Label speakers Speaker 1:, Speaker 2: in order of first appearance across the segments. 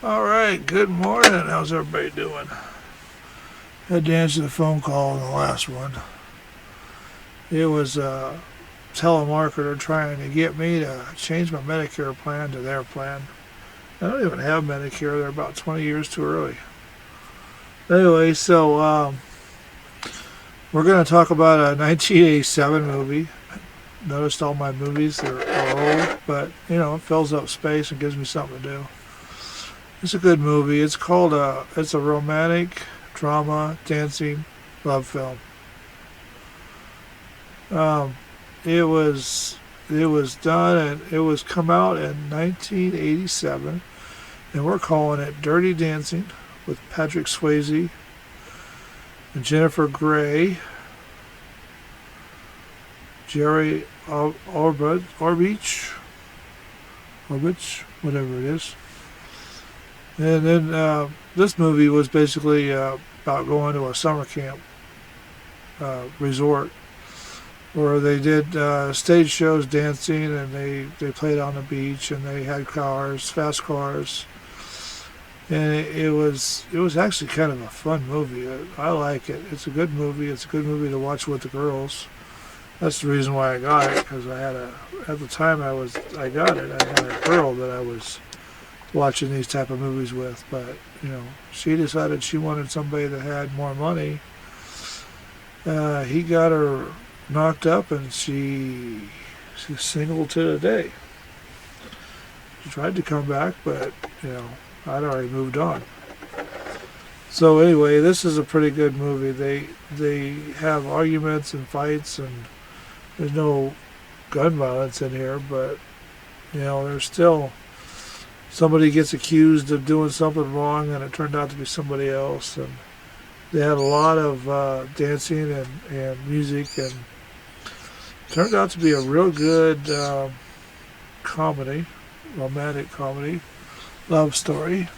Speaker 1: Alright, good morning. How's everybody doing? Had to answer the phone call in the last one. It was a telemarketer trying to get me to change my Medicare plan to their plan. I don't even have Medicare. They're about 20 years too early. Anyway, so we're going to talk about a 1987 movie. Noticed all my movies are old, but, it fills up space and gives me something to do. It's a good movie. It's a romantic, drama, dancing, love film. It was done and it was come out in 1987, and we're calling it Dirty Dancing with Patrick Swayze and Jennifer Grey, Jerry Orbich, whatever it is. And then this movie was basically about going to a summer camp resort where they did stage shows dancing, and they played on the beach, and they had cars, fast cars. And it was actually kind of a fun movie. I like it. It's a good movie. It's a good movie to watch with the girls. That's the reason why I got it, because at the time I got it, I had a girl that I was watching these type of movies with, but she decided she wanted somebody that had more money. He got her knocked up, and she's single to the day. She tried to come back, but I'd already moved on. So anyway, this is a pretty good movie. They have arguments and fights, and there's no gun violence in here, but there's still somebody gets accused of doing something wrong, and it turned out to be somebody else. And they had a lot of dancing and music, and it turned out to be a real good comedy, romantic comedy, love story.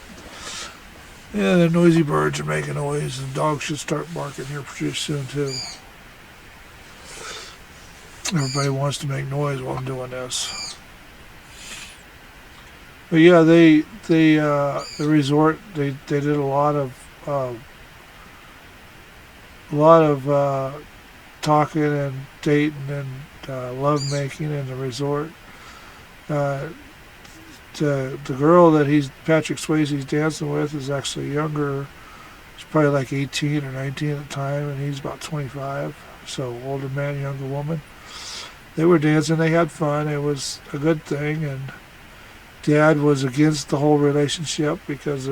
Speaker 1: Yeah, the noisy birds are making noise, and dogs should start barking here pretty soon too. Everybody wants to make noise while I'm doing this. But yeah, the resort, they did a lot of talking and dating and love making in the resort. The girl that Patrick Swayze's dancing with is actually younger. She's probably like 18 or 19 at the time, and he's about 25. So older man, younger woman. They were dancing. They had fun. It was a good thing, and Dad was against the whole relationship because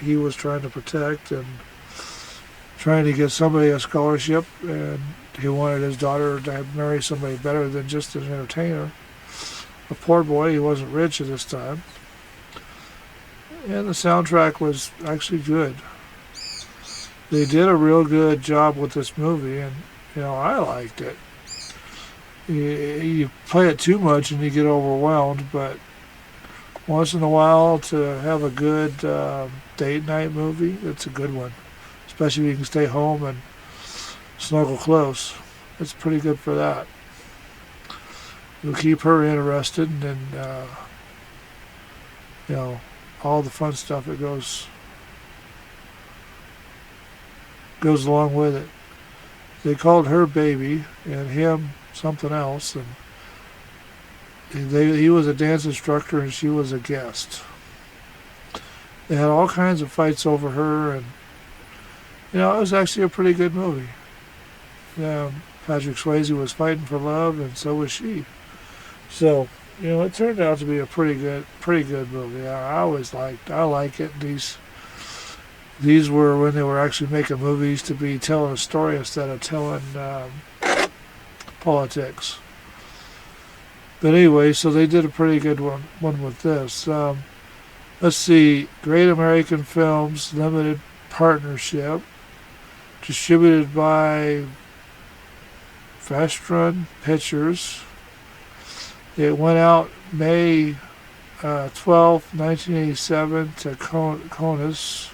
Speaker 1: he was trying to protect and trying to get somebody a scholarship, and he wanted his daughter to marry somebody better than just an entertainer. A poor boy, he wasn't rich at this time. And the soundtrack was actually good. They did a real good job with this movie, and I liked it. You play it too much and you get overwhelmed, but once in a while to have a good date night movie, it's a good one. Especially if you can stay home and snuggle close. It's pretty good for that. It'll keep her interested, and all the fun stuff that goes along with it. They called her Baby and him something else, and he was a dance instructor and she was a guest. They had all kinds of fights over her, and it was actually a pretty good movie. Patrick Swayze was fighting for love, and so was she. So it turned out to be a pretty good movie. I like it. These were when they were actually making movies to be telling a story instead of telling politics. But anyway, so they did a pretty good one with this. Let's see, Great American Films Limited Partnership, distributed by Vestron Pictures. It went out May 12th, 1987 to CONUS.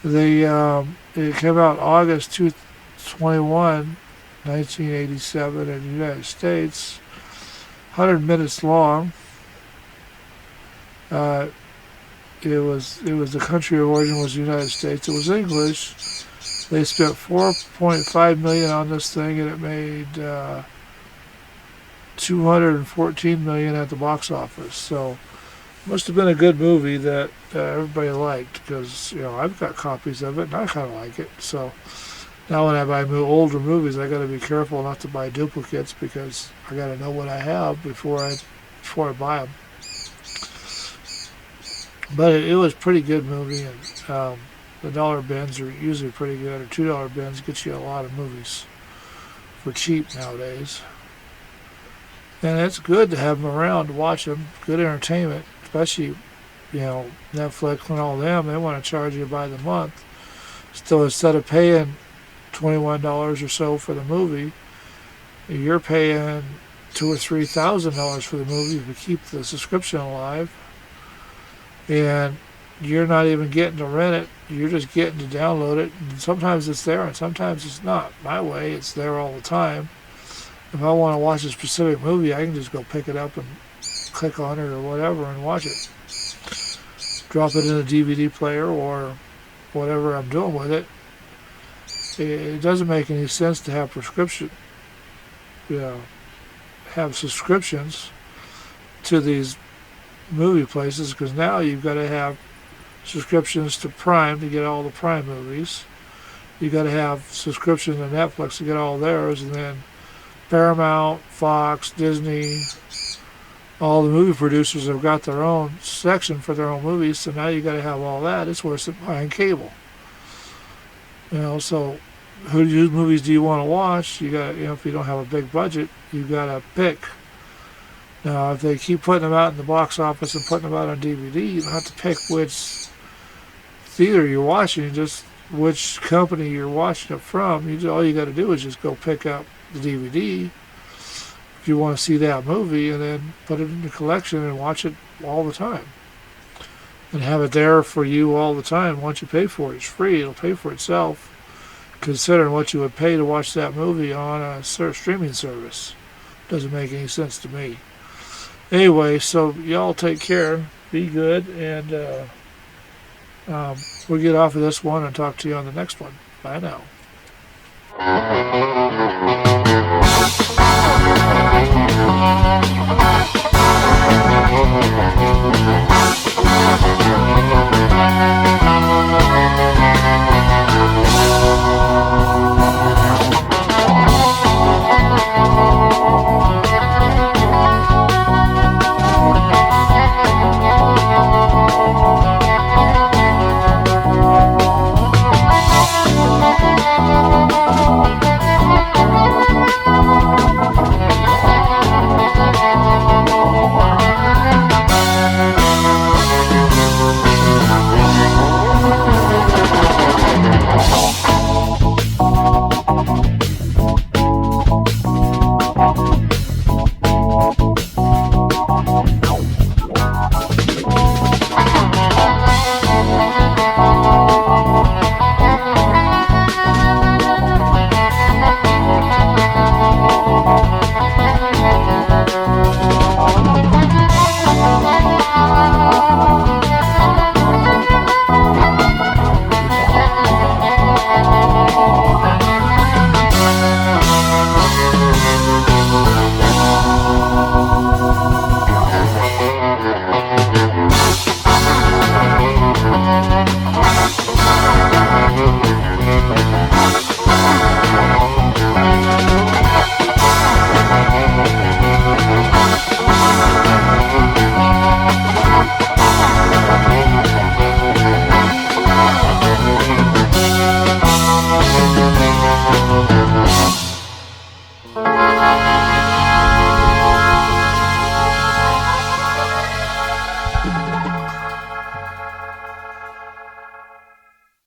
Speaker 1: It came out August 21, 1987 in the United States. 100 minutes long. the country of origin was the United States. It was English. They spent $4.5 million on this thing, and it made $214 million at the box office. So it must have been a good movie that everybody liked, because I've got copies of it and I kind of like it. So now when I buy older movies, I got to be careful not to buy duplicates, because I got to know what I have before I buy them. But it was a pretty good movie, and the dollar bins are usually pretty good, or $2 bins get you a lot of movies for cheap nowadays. And it's good to have them around to watch them. Good entertainment, especially, Netflix and all them. They want to charge you by the month. So instead of paying $21 or so for the movie, you're paying $2,000 or $3,000 for the movie to keep the subscription alive. And you're not even getting to rent it. You're just getting to download it. And sometimes it's there and sometimes it's not. My way, it's there all the time. If I want to watch a specific movie, I can just go pick it up and click on it or whatever and watch it. Drop it in a DVD player or whatever I'm doing with it. It doesn't make any sense to have have subscriptions to these movie places, because now you've got to have subscriptions to Prime to get all the Prime movies. You've got to have subscriptions to Netflix to get all theirs, and then Paramount, Fox, Disney, all the movie producers have got their own section for their own movies, so now you got to have all that. It's worse than buying cable. So whose movies do you want to watch? You got, if you don't have a big budget, you got to pick. Now, if they keep putting them out in the box office and putting them out on DVD, you don't have to pick which theater you're watching, just which company you're watching it from. All you got to do is just go pick up the DVD if you want to see that movie, and then put it in the collection and watch it all the time. And have it there for you all the time. Once you pay for it, it's free. It'll pay for itself, considering what you would pay to watch that movie on a streaming service. Doesn't make any sense to me. Anyway, so y'all take care, be good, and we'll get off of this one and talk to you on the next one. Bye now.